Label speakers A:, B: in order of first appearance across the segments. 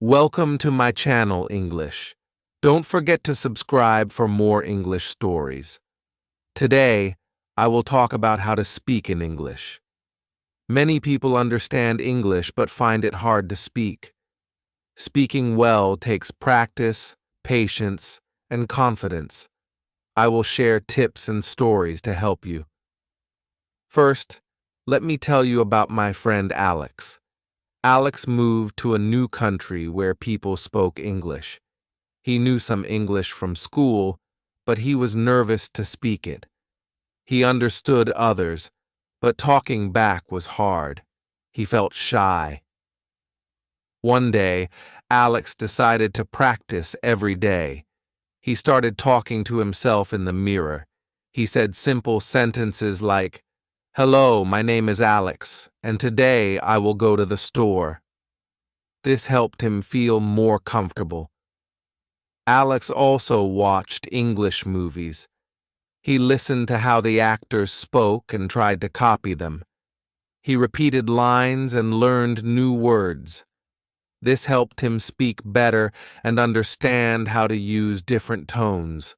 A: Welcome to my channel, English. Don't forget to subscribe for more English stories. Today, I will talk about how to speak in English. Many people understand English but find it hard to speak. Speaking well takes practice, patience, and confidence. I will share tips and stories to help you. First, let me tell you about my friend Alex. Alex moved to a new country where people spoke English. He knew some English from school, but he was nervous to speak it. He understood others, but talking back was hard. He felt shy. One day, Alex decided to practice every day. He started talking to himself in the mirror. He said simple sentences like, "Hello, my name is Alex, and today I will go to the store." This helped him feel more comfortable. Alex also watched English movies. He listened to how the actors spoke and tried to copy them. He repeated lines and learned new words. This helped him speak better and understand how to use different tones.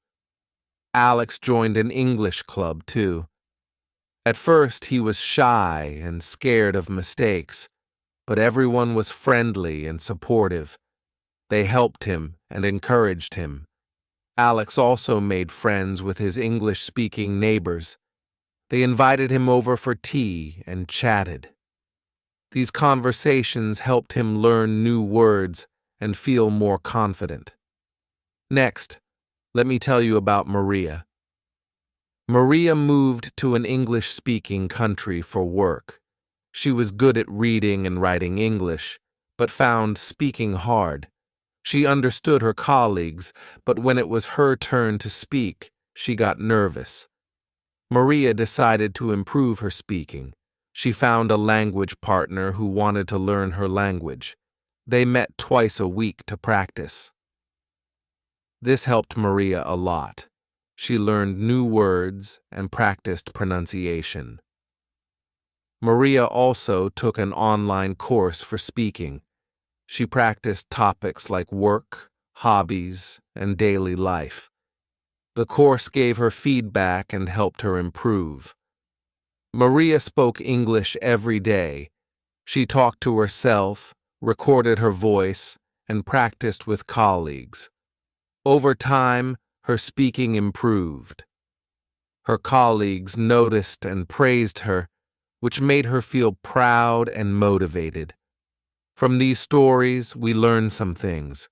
A: Alex joined an English club, too. At first, he was shy and scared of mistakes, but everyone was friendly and supportive. They helped him and encouraged him. Alex also made friends with his English-speaking neighbors. They invited him over for tea and chatted. These conversations helped him learn new words and feel more confident. Next, let me tell you about Maria. Maria moved to an English-speaking country for work. She was good at reading and writing English, but found speaking hard. She understood her colleagues, but when it was her turn to speak, she got nervous. Maria decided to improve her speaking. She found a language partner who wanted to learn her language. They met twice a week to practice. This helped Maria a lot. She learned new words and practiced pronunciation. Maria also took an online course for speaking. She practiced topics like work, hobbies, and daily life. The course gave her feedback and helped her improve. Maria spoke English every day. She talked to herself, recorded her voice, and practiced with colleagues. Over time, her speaking improved. Her colleagues noticed and praised her, which made her feel proud and motivated. From these stories, we learn some things.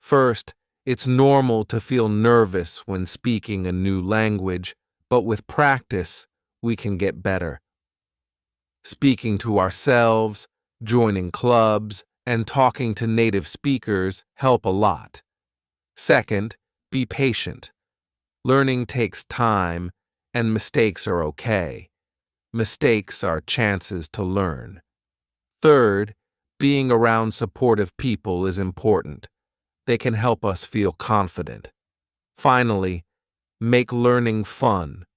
A: First, it's normal to feel nervous when speaking a new language, but with practice, we can get better. Speaking to ourselves, joining clubs, and talking to native speakers help a lot. Second, be patient. Learning takes time, and mistakes are okay. Mistakes are chances to learn. Third, being around supportive people is important. They can help us feel confident. Finally, make learning fun.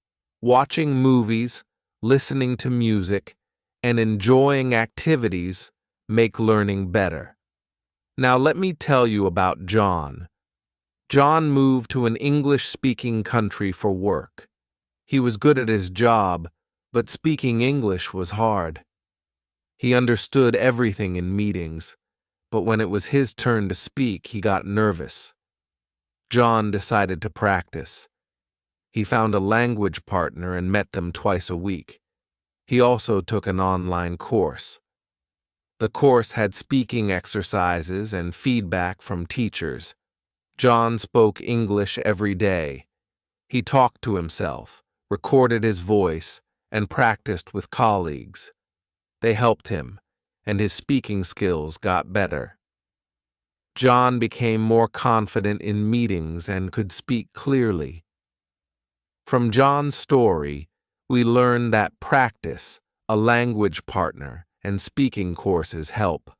A: Watching movies, listening to music, and enjoying activities make learning better. Now let me tell you about John. John moved to an English-speaking country for work. He was good at his job, but speaking English was hard. He understood everything in meetings, but when it was his turn to speak, he got nervous. John decided to practice. He found a language partner and met them twice a week. He also took an online course. The course had speaking exercises and feedback from teachers. John spoke English every day. He talked to himself, recorded his voice, and practiced with colleagues. They helped him, and his speaking skills got better. John became more confident in meetings and could speak clearly. From John's story, we learn that practice, a language partner, and speaking courses help.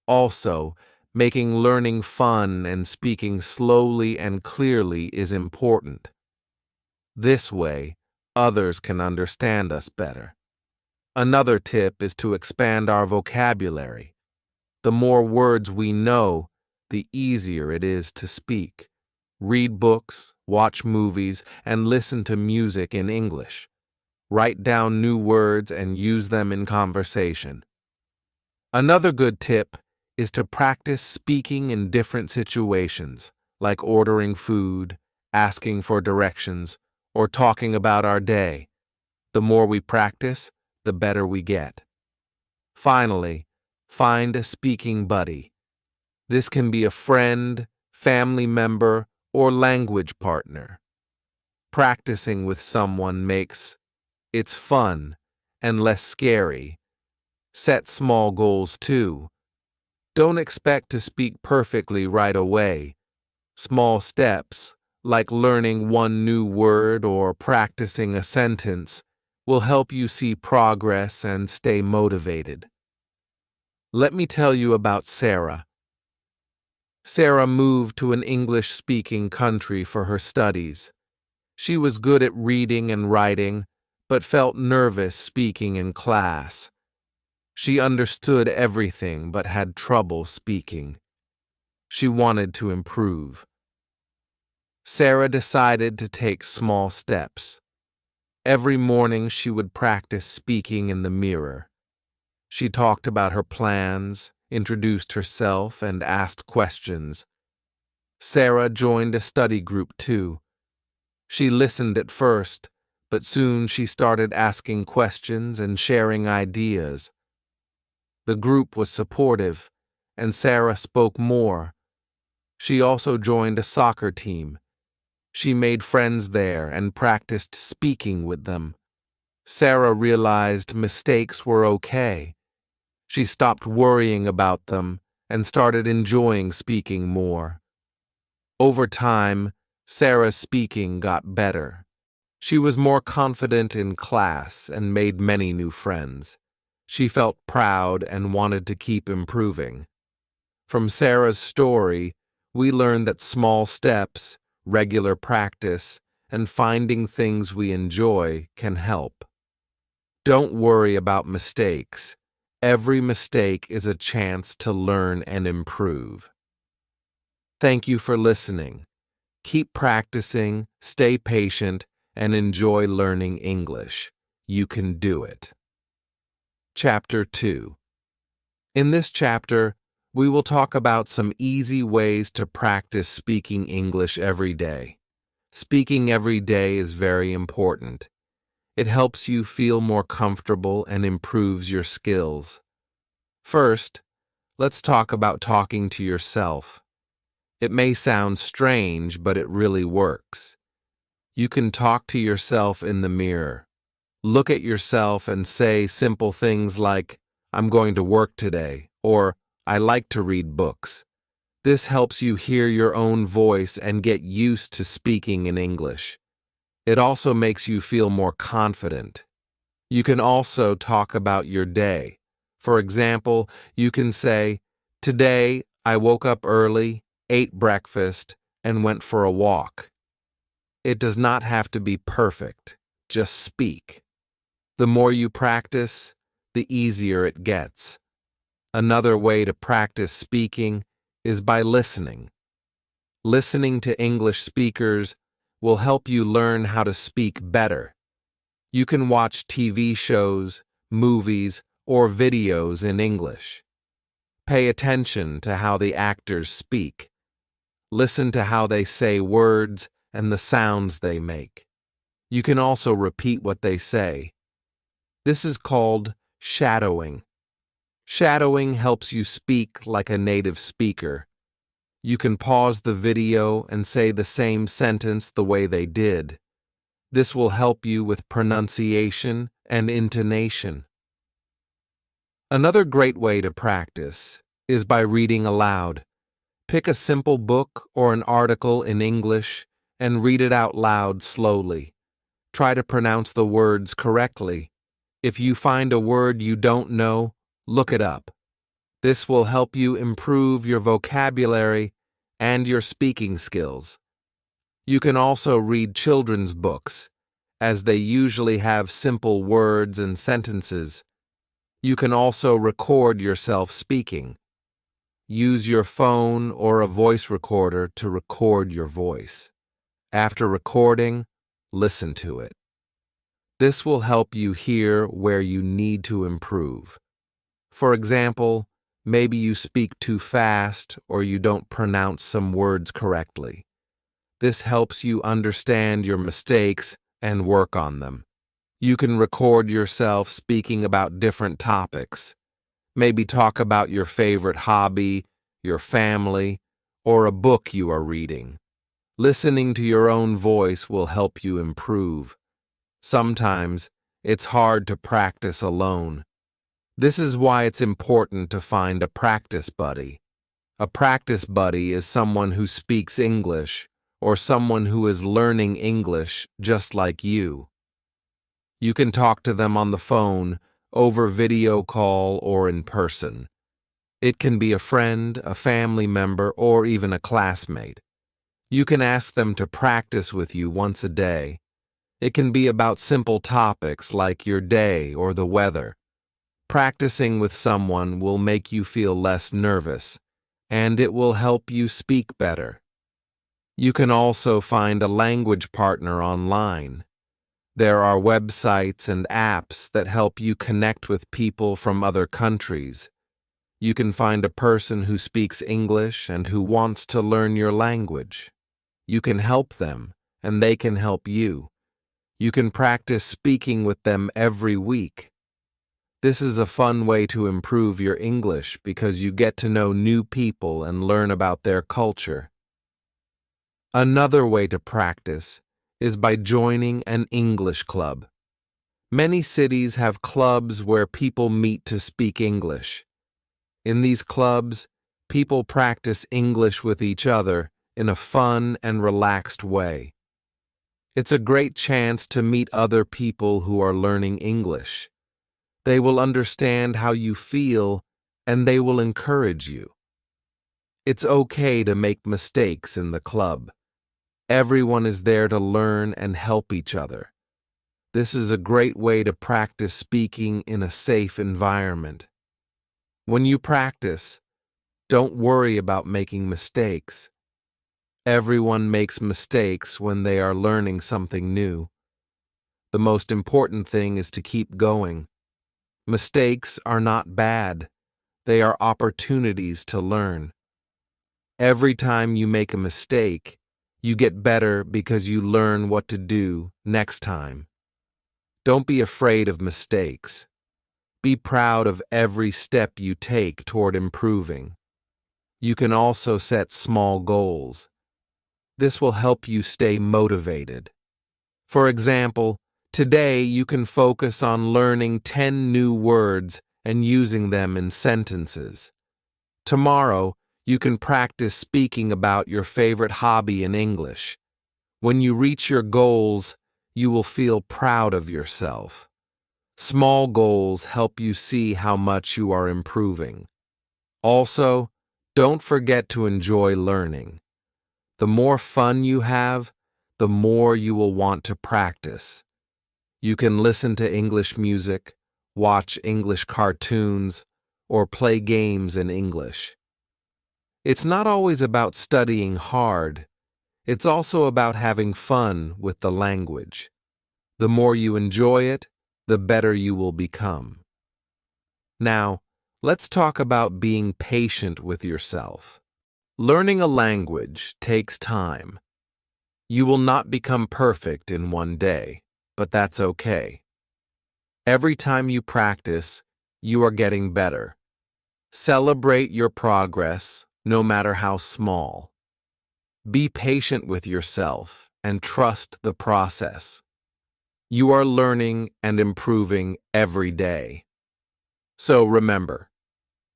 A: Also, making learning fun and speaking slowly and clearly is important. This way, others can understand us better. Another tip is to expand our vocabulary. The more words we know, the easier it is to speak. Read books, watch movies, and listen to music in English. Write down new words and use them in conversation. Another good tip is to practice speaking in different situations, like ordering food, asking for directions, or talking about our day. The more we practice, the better we get. Finally, find a speaking buddy. This can be a friend, family member, or language partner. Practicing with someone makes it fun and less scary. Set small goals too. Don't expect to speak perfectly right away. Small steps, like learning one new word or practicing a sentence, will help you see progress and stay motivated. Let me tell you about Sarah. Sarah moved to an English-speaking country for her studies. She was good at reading and writing, but felt nervous speaking in class. She understood everything but had trouble speaking. She wanted to improve. Sarah decided to take small steps. Every morning she would practice speaking in the mirror. She talked about her plans, introduced herself, and asked questions. Sarah joined a study group too. She listened at first, but soon she started asking questions and sharing ideas. The group was supportive, and Sarah spoke more. She also joined a soccer team. She made friends there and practiced speaking with them. Sarah realized mistakes were okay. She stopped worrying about them and started enjoying speaking more. Over time, Sarah's speaking got better. She was more confident in class and made many new friends. She felt proud and wanted to keep improving. From Sarah's story, we learned that small steps, regular practice, and finding things we enjoy can help. Don't worry about mistakes. Every mistake is a chance to learn and improve. Thank you for listening. Keep practicing, stay patient, and enjoy learning English. You can do it. Chapter 2. In this chapter, we will talk about some easy ways to practice speaking English every day. Speaking every day is very important. It helps you feel more comfortable and improves your skills. First, let's talk about talking to yourself. It may sound strange, but it really works. You can talk to yourself in the mirror. Look at yourself and say simple things like, "I'm going to work today," or "I like to read books." This helps you hear your own voice and get used to speaking in English. It also makes you feel more confident. You can also talk about your day. For example, you can say, "Today, I woke up early, ate breakfast, and went for a walk." It does not have to be perfect. Just speak. The more you practice, the easier it gets. Another way to practice speaking is by listening. Listening to English speakers will help you learn how to speak better. You can watch TV shows, movies, or videos in English. Pay attention to how the actors speak. Listen to how they say words and the sounds they make. You can also repeat what they say. This is called shadowing. Shadowing helps you speak like a native speaker. You can pause the video and say the same sentence the way they did. This will help you with pronunciation and intonation. Another great way to practice is by reading aloud. Pick a simple book or an article in English and read it out loud slowly. Try to pronounce the words correctly. If you find a word you don't know, look it up. This will help you improve your vocabulary and your speaking skills. You can also read children's books, as they usually have simple words and sentences. You can also record yourself speaking. use your phone or a voice recorder to record your voice. After recording, listen to it. This will help you hear where you need to improve. For example, maybe you speak too fast or you don't pronounce some words correctly. This helps you understand your mistakes and work on them. You can record yourself speaking about different topics. Maybe talk about your favorite hobby, your family, or a book you are reading. Listening to your own voice will help you improve. Sometimes it's hard to practice alone. This is why it's important to find a practice buddy. A practice buddy is someone who speaks English or someone who is learning English just like you. You can talk to them on the phone, over video call, or in person. It can be a friend, a family member, or even a classmate. You can ask them to practice with you once a day. It can be about simple topics like your day or the weather. Practicing with someone will make you feel less nervous, and it will help you speak better. You can also find a language partner online. There are websites and apps that help you connect with people from other countries. You can find a person who speaks English and who wants to learn your language. You can help them, and they can help you. You can practice speaking with them every week. This is a fun way to improve your English because you get to know new people and learn about their culture. Another way to practice is by joining an English club. Many cities have clubs where people meet to speak English. In these clubs, people practice English with each other in a fun and relaxed way. It's a great chance to meet other people who are learning English. They will understand how you feel and they will encourage you. It's okay to make mistakes in the club. Everyone is there to learn and help each other. This is a great way to practice speaking in a safe environment. When you practice, don't worry about making mistakes. Everyone makes mistakes when they are learning something new. The most important thing is to keep going. Mistakes are not bad. They are opportunities to learn. Every time you make a mistake, you get better because you learn what to do next time. Don't be afraid of mistakes. Be proud of every step you take toward improving. You can also set small goals. This will help you stay motivated. For example, today you can focus on learning 10 new words and using them in sentences. Tomorrow, you can practice speaking about your favorite hobby in English. When you reach your goals, you will feel proud of yourself. Small goals help you see how much you are improving. Also, don't forget to enjoy learning. The more fun you have, the more you will want to practice. You can listen to English music, watch English cartoons, or play games in English. It's not always about studying hard. It's also about having fun with the language. The more you enjoy it, the better you will become. Now, let's talk about being patient with yourself. Learning a language takes time. You will not become perfect in one day, but that's okay. Every time you practice, you are getting better. Celebrate your progress, no matter how small. Be patient with yourself and trust the process. You are learning and improving every day. So remember,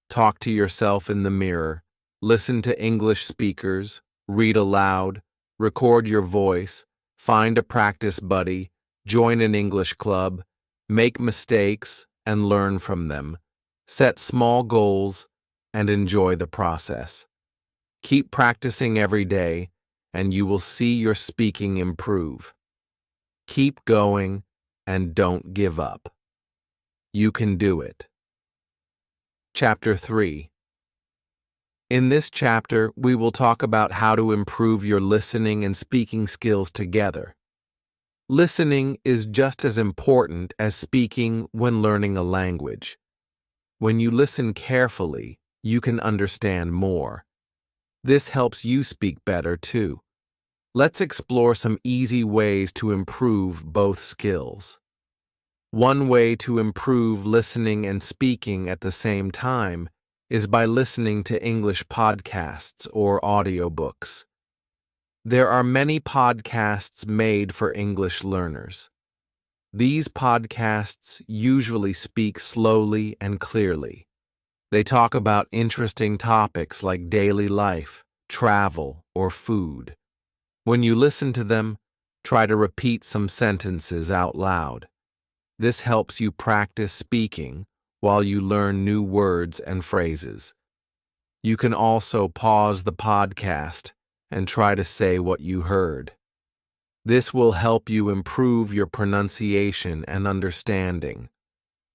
A: talk to yourself in the mirror, listen to English speakers, read aloud, record your voice, find a practice buddy, join an English club, make mistakes and learn from them, set small goals, and enjoy the process. Keep practicing every day, and you will see your speaking improve. Keep going and don't give up. You can do it. Chapter 3. In this chapter, we will talk about how to improve your listening and speaking skills together. Listening is just as important as speaking when learning a language. When you listen carefully, you can understand more. This helps you speak better too. Let's explore some easy ways to improve both skills. One way to improve listening and speaking at the same time is by listening to English podcasts or audiobooks. There are many podcasts made for English learners. These podcasts usually speak slowly and clearly. They talk about interesting topics like daily life, travel, or food. When you listen to them, try to repeat some sentences out loud. This helps you practice speaking while you learn new words and phrases. You can also pause the podcast and try to say what you heard. This will help you improve your pronunciation and understanding.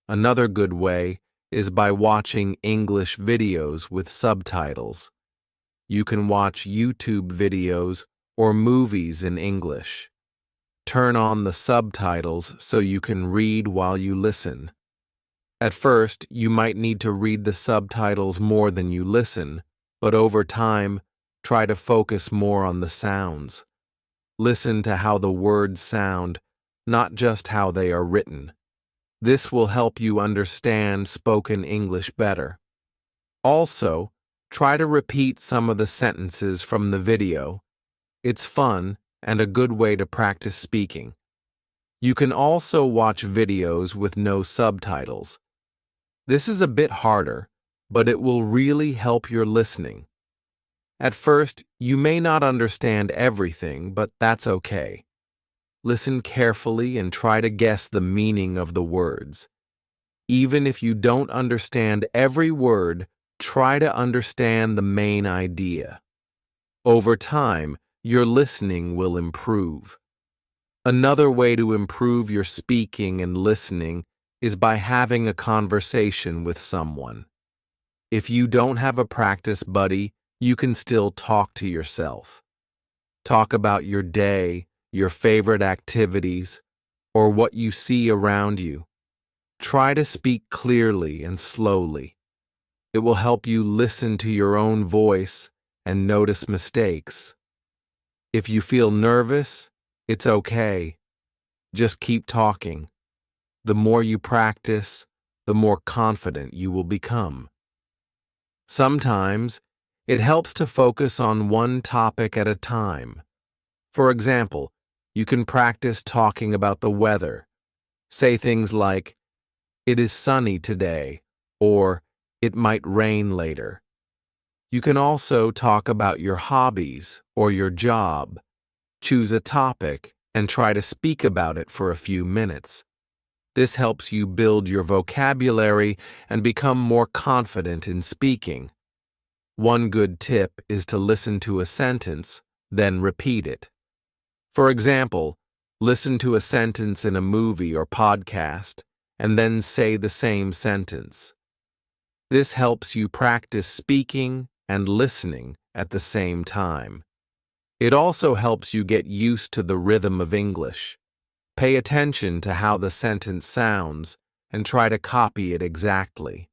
A: Another good way is by watching English videos with subtitles. You can watch YouTube videos or movies in English. Turn on the subtitles so you can read while you listen. At first, you might need to read the subtitles more than you listen, but over time, try to focus more on the sounds. Listen to how the words sound, not just how they are written. This will help you understand spoken English better. Also, try to repeat some of the sentences from the video. It's fun and a good way to practice speaking. You can also watch videos with no subtitles. This is a bit harder, but it will really help your listening. At first, you may not understand everything, but that's okay. Listen carefully and try to guess the meaning of the words. Even if you don't understand every word, try to understand the main idea. Over time, your listening will improve. Another way to improve your speaking and listening is by having a conversation with someone. If you don't have a practice buddy, you can still talk to yourself. Talk about your day, your favorite activities, or what you see around you. Try to speak clearly and slowly. It will help you listen to your own voice and notice mistakes. If you feel nervous, it's okay. Just keep talking. The more you practice, the more confident you will become. Sometimes, it helps to focus on one topic at a time. For example, you can practice talking about the weather. Say things like, "It is sunny today," or "It might rain later." You can also talk about your hobbies or your job. Choose a topic and try to speak about it for a few minutes. This helps you build your vocabulary and become more confident in speaking. One good tip is to listen to a sentence, then repeat it. For example, listen to a sentence in a movie or podcast, and then say the same sentence. This helps you practice speaking and listening at the same time. It also helps you get used to the rhythm of English. Pay attention to how the sentence sounds and try to copy it exactly.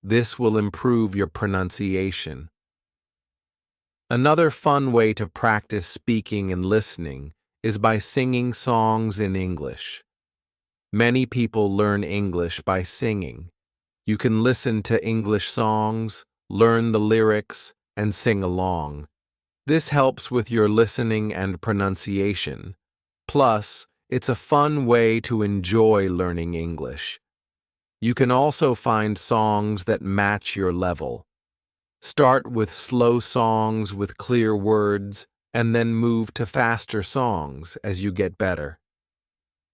A: This will improve your pronunciation. Another fun way to practice speaking and listening is by singing songs in English. Many people learn English by singing. You can listen to English songs, learn the lyrics, and sing along. This helps with your listening and pronunciation. Plus, it's a fun way to enjoy learning English. You can also find songs that match your level. Start with slow songs with clear words, and then move to faster songs as you get better.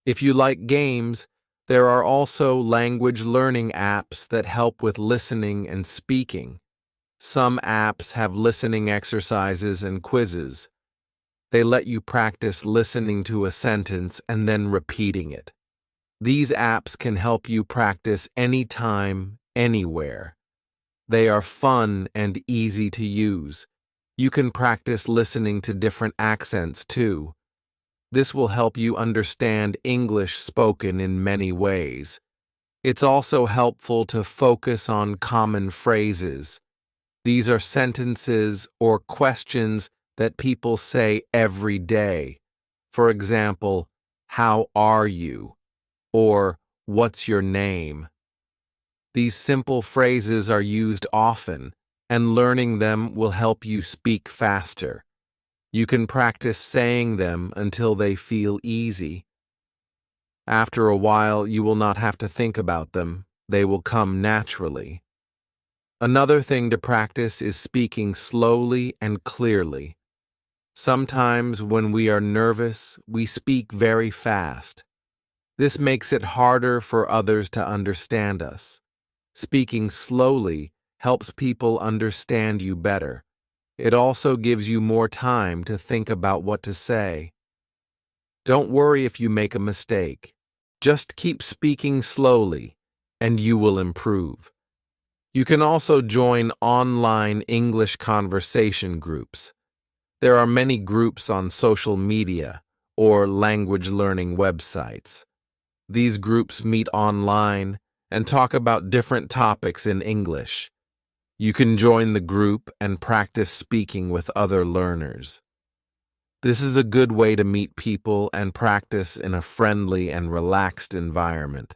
A: If you like games, there are also language learning apps that help with listening and speaking. Some apps have listening exercises and quizzes. They let you practice listening to a sentence and then repeating it. These apps can help you practice anytime, anywhere. They are fun and easy to use. You can practice listening to different accents too. This will help you understand English spoken in many ways. It's also helpful to focus on common phrases. These are sentences or questions that people say every day. For example, how are you? Or what's your name? These simple phrases are used often, and learning them will help you speak faster. You can practice saying them until they feel easy. After a while, you will not have to think about them. They will come naturally. Another thing to practice is speaking slowly and clearly. Sometimes when we are nervous, we speak very fast. This makes it harder for others to understand us. Speaking slowly helps people understand you better. It also gives you more time to think about what to say. Don't worry if you make a mistake. Just keep speaking slowly, and you will improve. You can also join online English conversation groups. There are many groups on social media or language learning websites. These groups meet online and talk about different topics in English. You can join the group and practice speaking with other learners. This is a good way to meet people and practice in a friendly and relaxed environment.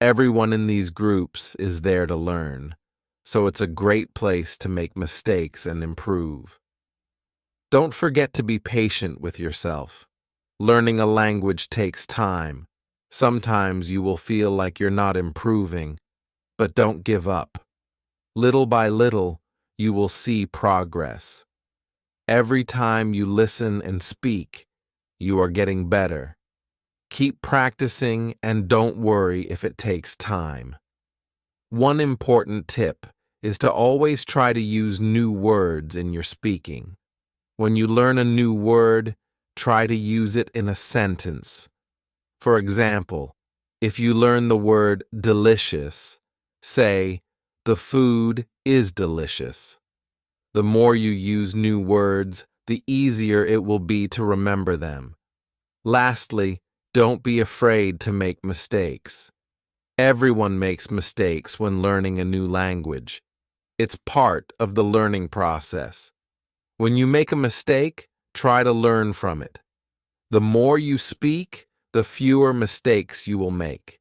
A: Everyone in these groups is there to learn, so it's a great place to make mistakes and improve. Don't forget to be patient with yourself. Learning a language takes time. Sometimes you will feel like you're not improving, but don't give up. Little by little, you will see progress. Every time you listen and speak, you are getting better. Keep practicing and don't worry if it takes time. One important tip is to always try to use new words in your speaking. When you learn a new word, try to use it in a sentence. For example, if you learn the word delicious, say, "The food is delicious." The more you use new words, the easier it will be to remember them. Lastly, don't be afraid to make mistakes. Everyone makes mistakes when learning a new language. It's part of the learning process. When you make a mistake, try to learn from it. The more you speak, the fewer mistakes you will make.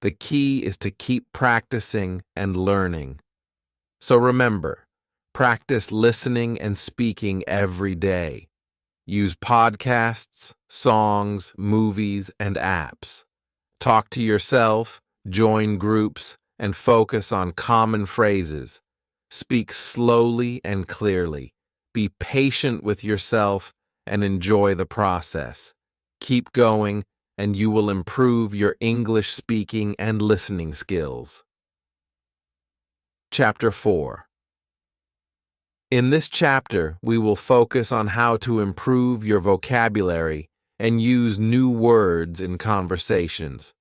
A: The key is to keep practicing and learning. So remember, practice listening and speaking every day. Use podcasts, songs, movies, and apps. Talk to yourself, join groups, and focus on common phrases. Speak slowly and clearly. Be patient with yourself and enjoy the process. Keep going, and you will improve your English speaking and listening skills. Chapter 4. In this chapter, we will focus on how to improve your vocabulary and use new words in conversations.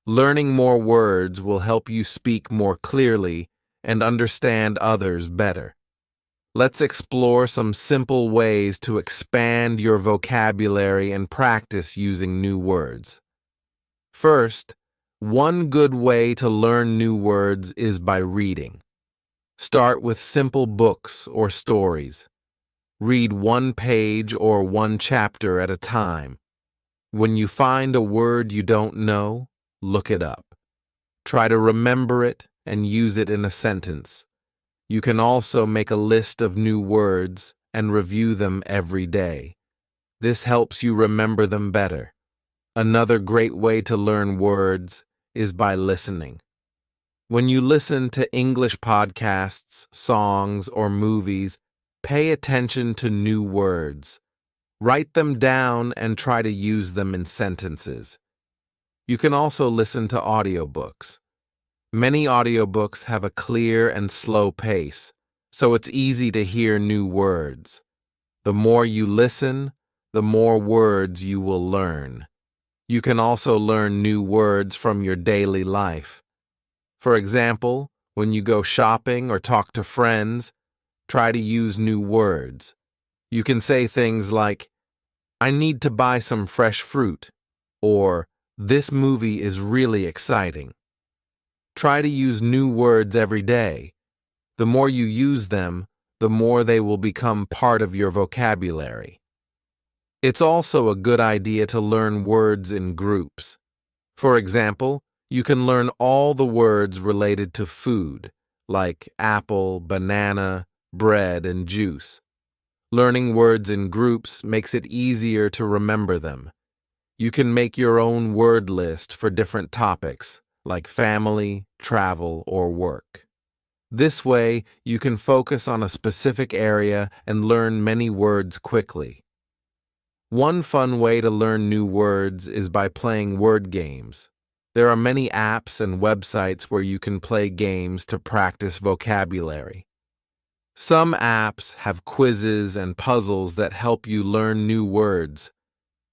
A: Learning more words will help you speak more clearly and understand others better. Let's explore some simple ways to expand your vocabulary and practice using new words. First, one good way to learn new words is by reading. Start with simple books or stories. Read one page or one chapter at a time. When you find a word you don't know, look it up. Try to remember it and use it in a sentence. You can also make a list of new words and review them every day. This helps you remember them better. Another great way to learn words is by listening. When you listen to English podcasts, songs, or movies, pay attention to new words. Write them down and try to use them in sentences. You can also listen to audiobooks. Many audiobooks have a clear and slow pace, so it's easy to hear new words. The more you listen, the more words you will learn. You can also learn new words from your daily life. For example, When you go shopping or talk to friends, try to use new words. You can say things like, I need to buy some fresh fruit, or this movie is really exciting. Try to use new words every day. The more you use them, the more they will become part of your vocabulary. It's also a good idea to learn words in groups. For example, you can learn all the words related to food, like apple, banana, bread, and juice. Learning words in groups makes it easier to remember them. You can make your own word list for different topics, like family, travel, or work. This way, you can focus on a specific area and learn many words quickly. One fun way to learn new words is by playing word games. There are many apps and websites where you can play games to practice vocabulary. Some apps have quizzes and puzzles that help you learn new words.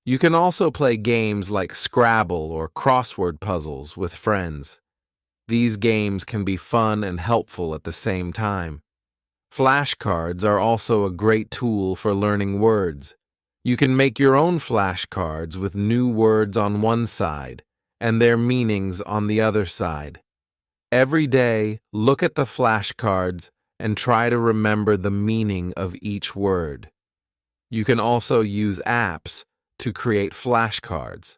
A: You can also play games like Scrabble or crossword puzzles with friends. These games can be fun and helpful at the same time. Flashcards are also a great tool for learning words. You can make your own flashcards with new words on one side and their meanings on the other side. Every day, look at the flashcards and try to remember the meaning of each word. You can also use apps to create flashcards.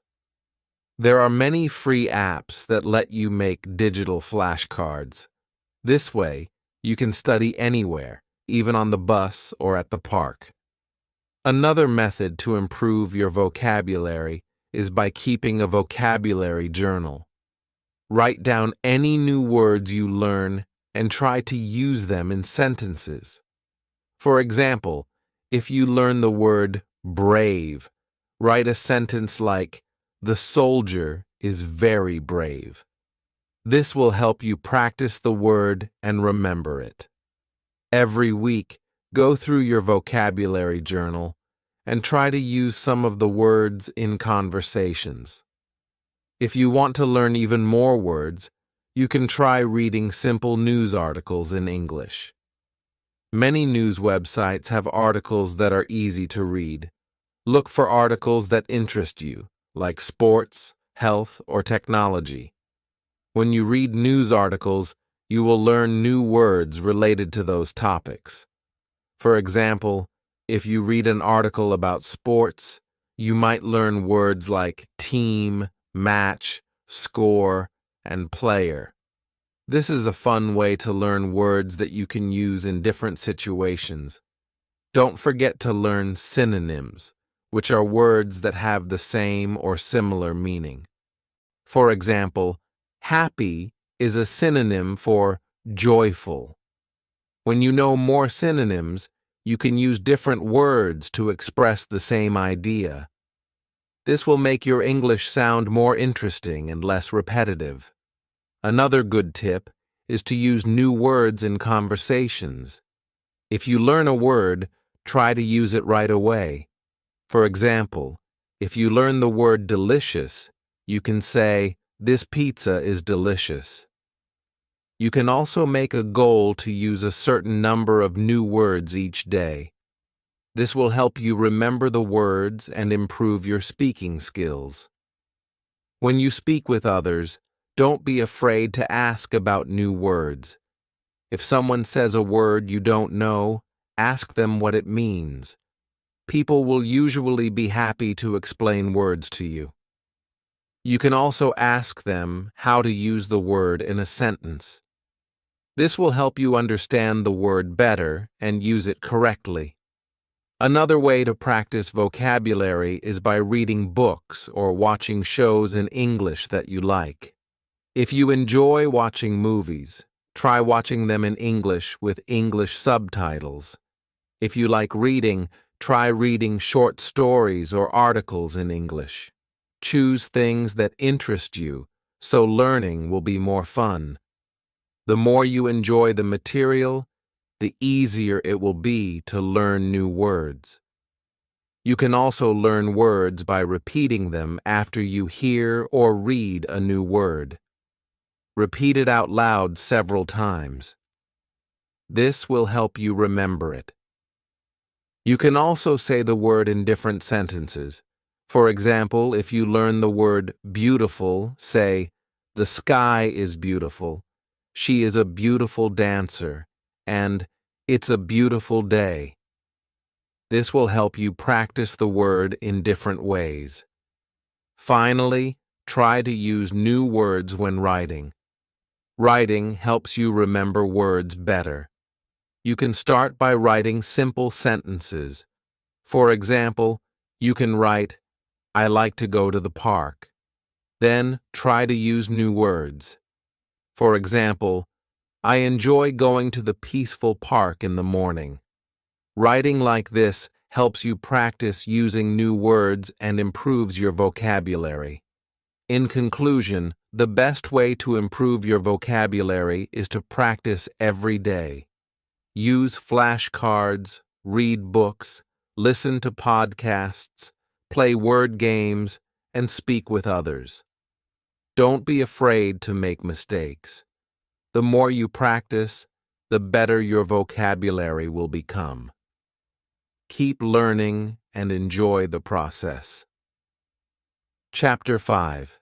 A: There are many free apps that let you make digital flashcards. This way, you can study anywhere, even on the bus or at the park. Another method to improve your vocabulary is by keeping a vocabulary journal. Write down any new words you learn and try to use them in sentences. For example, if you learn the word brave, write a sentence like, "The soldier is very brave." This will help you practice the word and remember it. Every week, go through your vocabulary journal and try to use some of the words in conversations. If you want to learn even more words, you can try reading simple news articles in English. Many news websites have articles that are easy to read. Look for articles that interest you, like sports, health, or technology. When you read news articles, you will learn new words related to those topics. For example, if you read an article about sports, you might learn words like team, match, score, and player. This is a fun way to learn words that you can use in different situations. Don't forget to learn synonyms, which are words that have the same or similar meaning. For example, happy is a synonym for joyful. When you know more synonyms, you can use different words to express the same idea. This will make your English sound more interesting and less repetitive. Another good tip is to use new words in conversations. If you learn a word, try to use it right away. For example, if you learn the word delicious, you can say, "This pizza is delicious." You can also make a goal to use a certain number of new words each day. This will help you remember the words and improve your speaking skills. When you speak with others, don't be afraid to ask about new words. If someone says a word you don't know, ask them what it means. People will usually be happy to explain words to you. You can also ask them how to use the word in a sentence. This will help you understand the word better and use it correctly. Another way to practice vocabulary is by reading books or watching shows in English that you like. If you enjoy watching movies, try watching them in English with English subtitles. If you like reading, try reading short stories or articles in English. Choose things that interest you, so learning will be more fun. The more you enjoy the material, the easier it will be to learn new words. You can also learn words by repeating them after you hear or read a new word. Repeat it out loud several times. This will help you remember it. You can also say the word in different sentences. For example, if you learn the word beautiful, say, "The sky is beautiful," "She is a beautiful dancer," and "It's a beautiful day." This will help you practice the word in different ways. Finally, try to use new words when writing. Writing helps you remember words better. You can start by writing simple sentences. For example, you can write, "I like to go to the park." Then try to use new words. For example, "I enjoy going to the peaceful park in the morning." Writing like this helps you practice using new words and improves your vocabulary. In conclusion, the best way to improve your vocabulary is to practice every day. Use flashcards, read books, listen to podcasts, play word games, and speak with others. Don't be afraid to make mistakes. The more you practice, the better your vocabulary will become. Keep learning and enjoy the process. Chapter 5.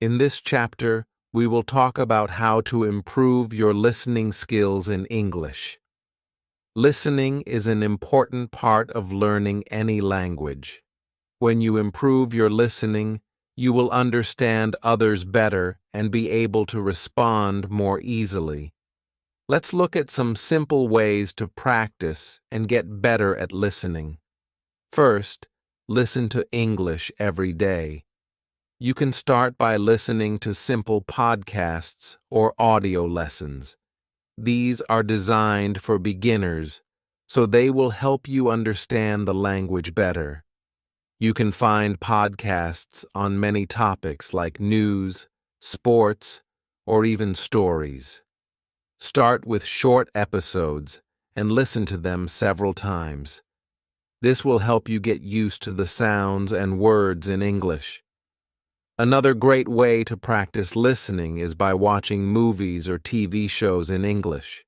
A: In this chapter, we will talk about how to improve your listening skills in English. Listening is an important part of learning any language. When you improve your listening, you will understand others better and be able to respond more easily. Let's look at some simple ways to practice and get better at listening. First, listen to English every day. You can start by listening to simple podcasts or audio lessons. These are designed for beginners, so they will help you understand the language better. You can find podcasts on many topics like news, sports, or even stories. Start with short episodes and listen to them several times. This will help you get used to the sounds and words in English. Another great way to practice listening is by watching movies or TV shows in English.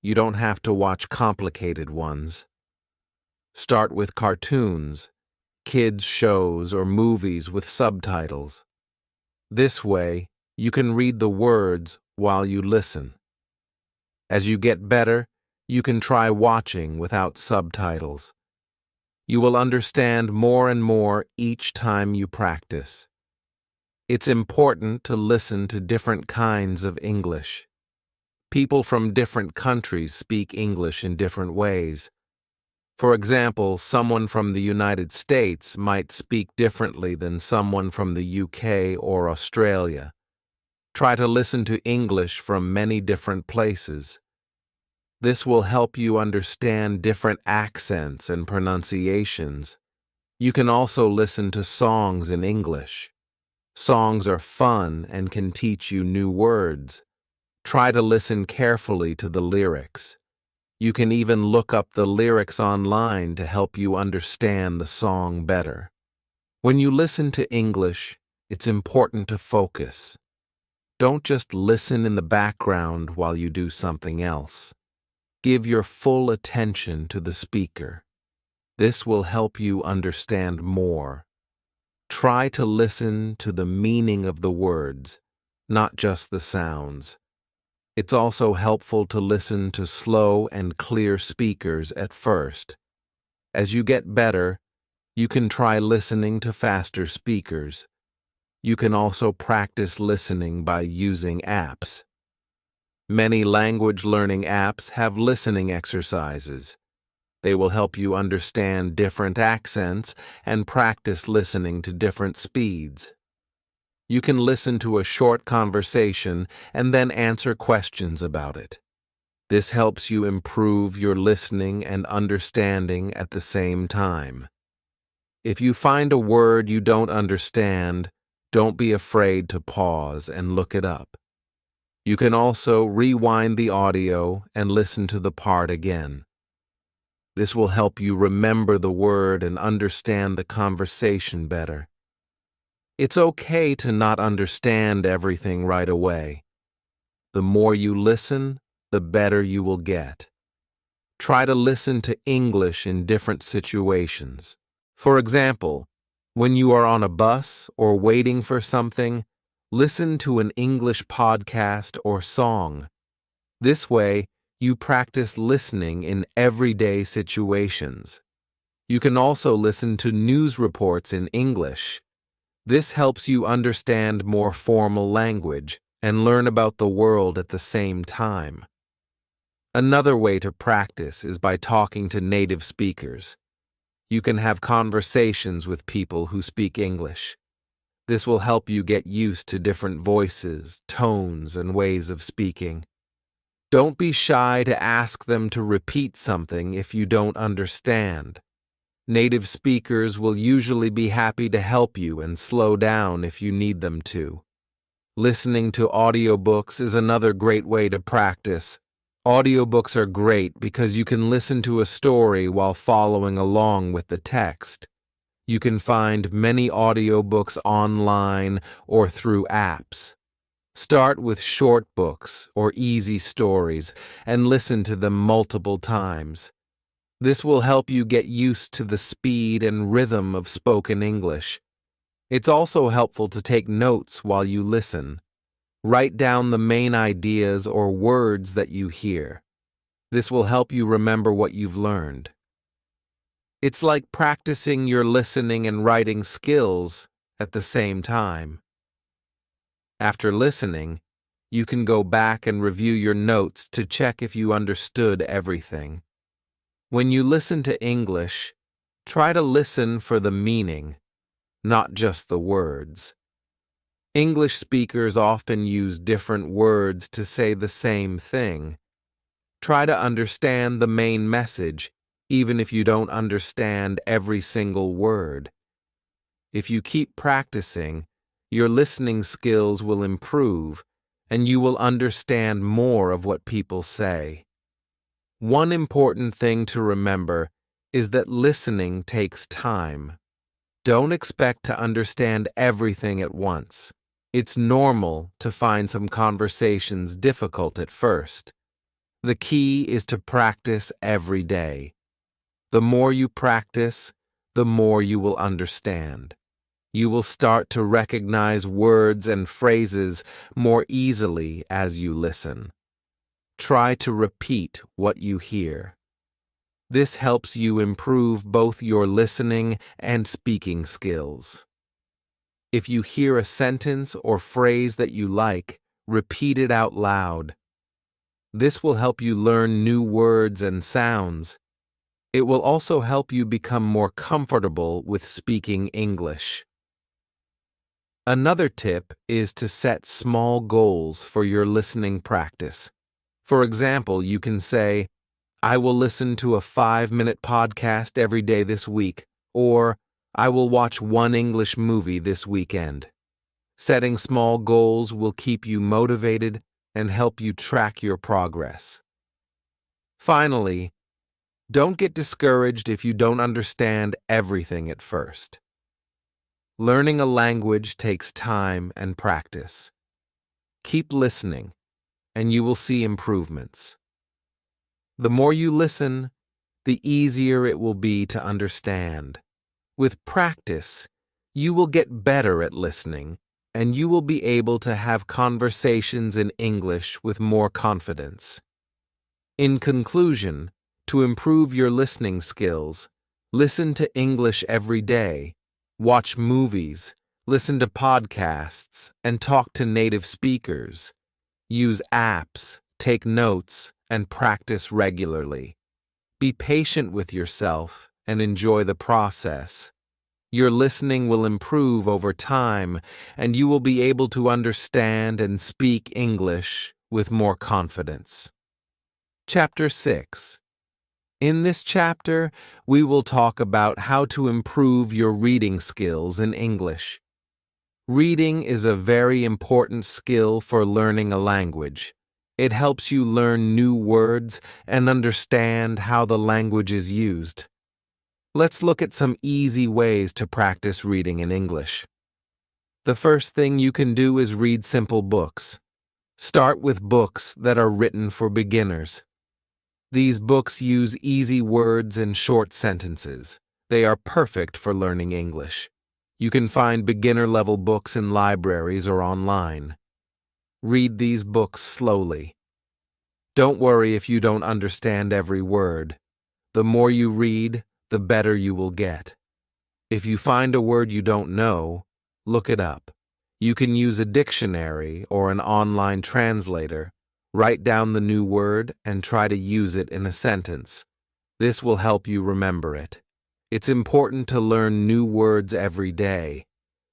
A: You don't have to watch complicated ones. Start with cartoons, kids' shows, or movies with subtitles. This way, you can read the words while you listen. As you get better, you can try watching without subtitles. You will understand more and more each time you practice. It's important to listen to different kinds of English. People from different countries speak English in different ways. For example, someone from the United States might speak differently than someone from the UK or Australia. Try to listen to English from many different places. This will help you understand different accents and pronunciations. You can also listen to songs in English. Songs are fun and can teach you new words. Try to listen carefully to the lyrics. You can even look up the lyrics online to help you understand the song better. When you listen to English, it's important to focus. Don't just listen in the background while you do something else. Give your full attention to the speaker. This will help you understand more. Try to listen to the meaning of the words, not just the sounds. It's also helpful to listen to slow and clear speakers at first. As you get better, you can try listening to faster speakers. You can also practice listening by using apps. Many language learning apps have listening exercises. They will help you understand different accents and practice listening to different speeds. You can listen to a short conversation and then answer questions about it. This helps you improve your listening and understanding at the same time. If you find a word you don't understand, don't be afraid to pause and look it up. You can also rewind the audio and listen to the part again. This will help you remember the word and understand the conversation better. It's okay to not understand everything right away. The more you listen, the better you will get. Try to listen to English in different situations. For example, when you are on a bus or waiting for something, listen to an English podcast or song. This way, you practice listening in everyday situations. You can also listen to news reports in English. This helps you understand more formal language and learn about the world at the same time. Another way to practice is by talking to native speakers. You can have conversations with people who speak English. This will help you get used to different voices, tones, and ways of speaking. Don't be shy to ask them to repeat something if you don't understand. Native speakers will usually be happy to help you and slow down if you need them to. Listening to audiobooks is another great way to practice. Audiobooks are great because you can listen to a story while following along with the text. You can find many audiobooks online or through apps. Start with short books or easy stories and listen to them multiple times. This will help you get used to the speed and rhythm of spoken English. It's also helpful to take notes while you listen. Write down the main ideas or words that you hear. This will help you remember what you've learned. It's like practicing your listening and writing skills at the same time. After listening, you can go back and review your notes to check if you understood everything. When you listen to English, try to listen for the meaning, not just the words. English speakers often use different words to say the same thing. Try to understand the main message, even if you don't understand every single word. If you keep practicing, your listening skills will improve, and you will understand more of what people say. One important thing to remember is that listening takes time. Don't expect to understand everything at once. It's normal to find some conversations difficult at first. The key is to practice every day. The more you practice, the more you will understand. You will start to recognize words and phrases more easily as you listen. Try to repeat what you hear. This helps you improve both your listening and speaking skills. If you hear a sentence or phrase that you like, repeat it out loud. This will help you learn new words and sounds. It will also help you become more comfortable with speaking English. Another tip is to set small goals for your listening practice. For example, you can say, I will listen to a 5-minute podcast every day this week, or I will watch one English movie this weekend. Setting small goals will keep you motivated and help you track your progress. Finally, don't get discouraged if you don't understand everything at first. Learning a language takes time and practice. Keep listening, and you will see improvements. The more you listen, the easier it will be to understand. With practice, you will get better at listening, and you will be able to have conversations in English with more confidence. In conclusion, to improve your listening skills, listen to English every day, watch movies, listen to podcasts, and talk to native speakers. Use apps, take notes, and practice regularly. Be patient with yourself and enjoy the process. Your listening will improve over time, and you will be able to understand and speak English with more confidence. Chapter 6. In this chapter, we will talk about how to improve your reading skills in English. Reading is a very important skill for learning a language. It helps you learn new words and understand how the language is used. Let's look at some easy ways to practice reading in English. The first thing you can do is read simple books. Start with books that are written for beginners. These books use easy words and short sentences. They are perfect for learning English. You can find beginner-level books in libraries or online. Read these books slowly. Don't worry if you don't understand every word. The more you read, the better you will get. If you find a word you don't know, look it up. You can use a dictionary or an online translator. Write down the new word and try to use it in a sentence. This will help you remember it. It's important to learn new words every day.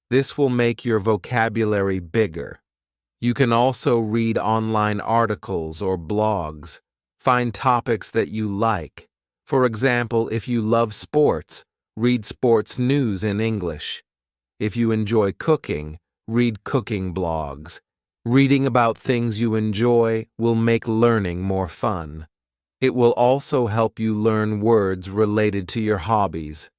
A: This will make your vocabulary bigger. You can also read online articles or blogs. Find topics that you like. For example, if you love sports, read sports news in English. If you enjoy cooking, read cooking blogs. Reading about things you enjoy will make learning more fun. It will also help you learn words related to your hobbies.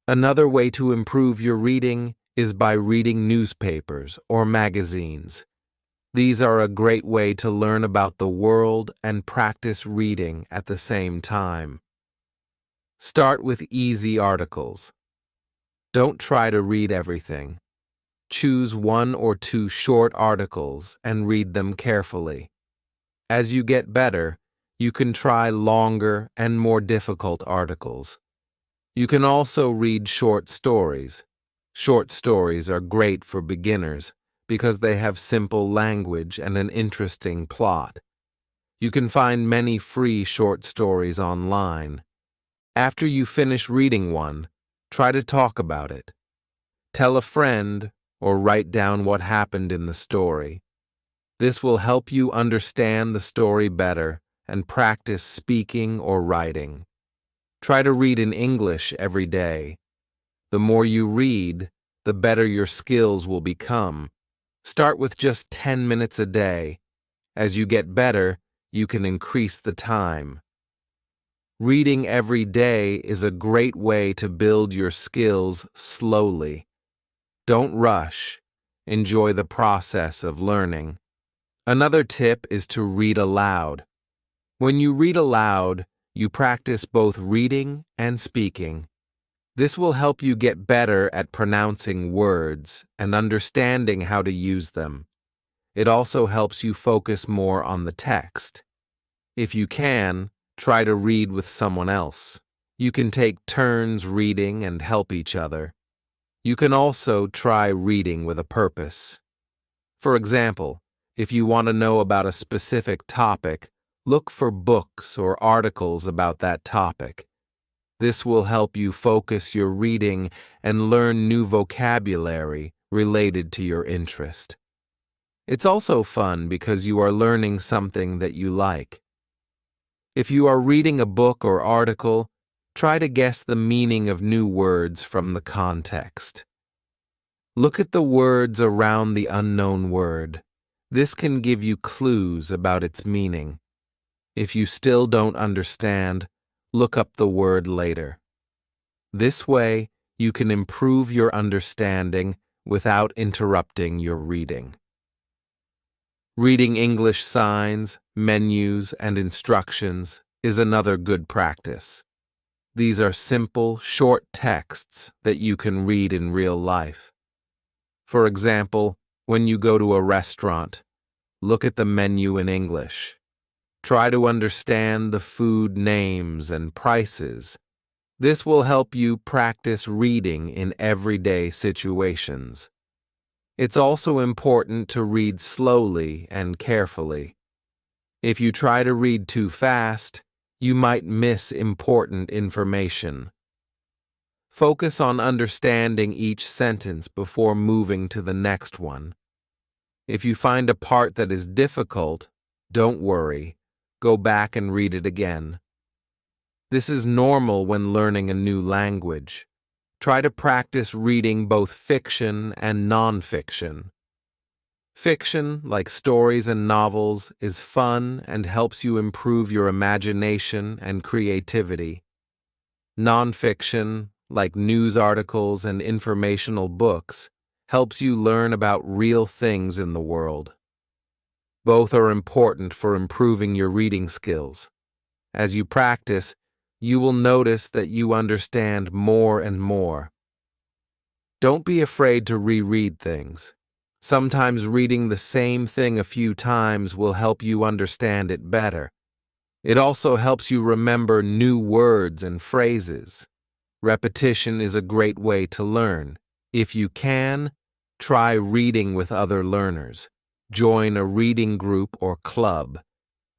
A: Another way to improve your reading is by reading newspapers or magazines. These are a great way to learn about the world and practice reading at the same time. Start with easy articles. Don't try to read everything. Choose 1 or 2 short articles and read them carefully. As you get better, you can try longer and more difficult articles. You can also read short stories. Short stories are great for beginners because they have simple language and an interesting plot. You can find many free short stories online. After you finish reading one, try to talk about it. Tell a friend or write down what happened in the story. This will help you understand the story better and practice speaking or writing. Try to read in English every day. The more you read, the better your skills will become. Start with just 10 minutes a day. As you get better, you can increase the time. Reading every day is a great way to build your skills slowly. Don't rush. Enjoy the process of learning. Another tip is to read aloud. When you read aloud, you practice both reading and speaking. This will help you get better at pronouncing words and understanding how to use them. It also helps you focus more on the text. If you can, try to read with someone else. You can take turns reading and help each other. You can also try reading with a purpose. For example, if you want to know about a specific topic, look for books or articles about that topic. This will help you focus your reading and learn new vocabulary related to your interest. It's also fun because you are learning something that you like. If you are reading a book or article, try to guess the meaning of new words from the context. Look at the words around the unknown word. This can give you clues about its meaning. If you still don't understand, look up the word later. This way, you can improve your understanding without interrupting your reading. Reading English signs, menus, and instructions is another good practice. These are simple, short texts that you can read in real life. For example, when you go to a restaurant, look at the menu in English. Try to understand the food names and prices. This will help you practice reading in everyday situations. It's also important to read slowly and carefully. If you try to read too fast, you might miss important information. Focus on understanding each sentence before moving to the next one. If you find a part that is difficult, don't worry. Go back and read it again. This is normal when learning a new language. Try to practice reading both fiction and non-fiction. Fiction, like stories and novels, is fun and helps you improve your imagination and creativity. Non-fiction, like news articles and informational books, helps you learn about real things in the world. Both are important for improving your reading skills. As you practice, you will notice that you understand more and more. Don't be afraid to reread things. Sometimes reading the same thing a few times will help you understand it better. It also helps you remember new words and phrases. Repetition is a great way to learn. If you can, try reading with other learners. Join a reading group or club.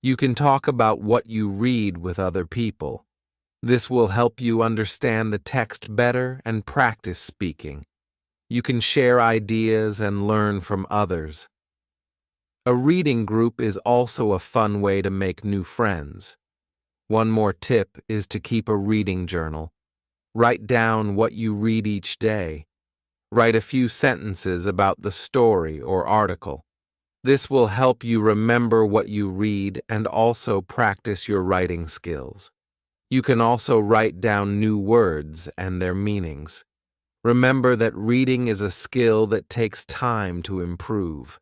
A: You can talk about what you read with other people. This will help you understand the text better and practice speaking. You can share ideas and learn from others. A reading group is also a fun way to make new friends. One more tip is to keep a reading journal. Write down what you read each day. Write a few sentences about the story or article. This will help you remember what you read and also practice your writing skills. You can also write down new words and their meanings. Remember that reading is a skill that takes time to improve.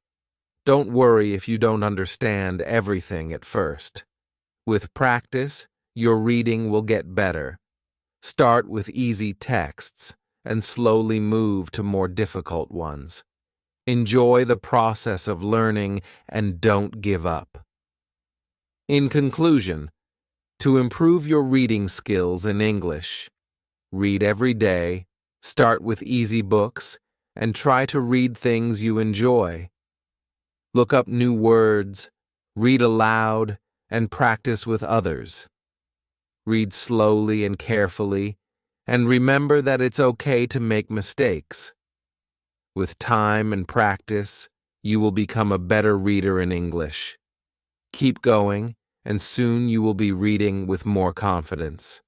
A: Don't worry if you don't understand everything at first. With practice, your reading will get better. Start with easy texts and slowly move to more difficult ones. Enjoy the process of learning and don't give up. In conclusion, to improve your reading skills in English, read every day, start with easy books, and try to read things you enjoy. Look up new words, read aloud, and practice with others. Read slowly and carefully, and remember that it's okay to make mistakes. With time and practice, you will become a better reader in English. Keep going, and soon you will be reading with more confidence.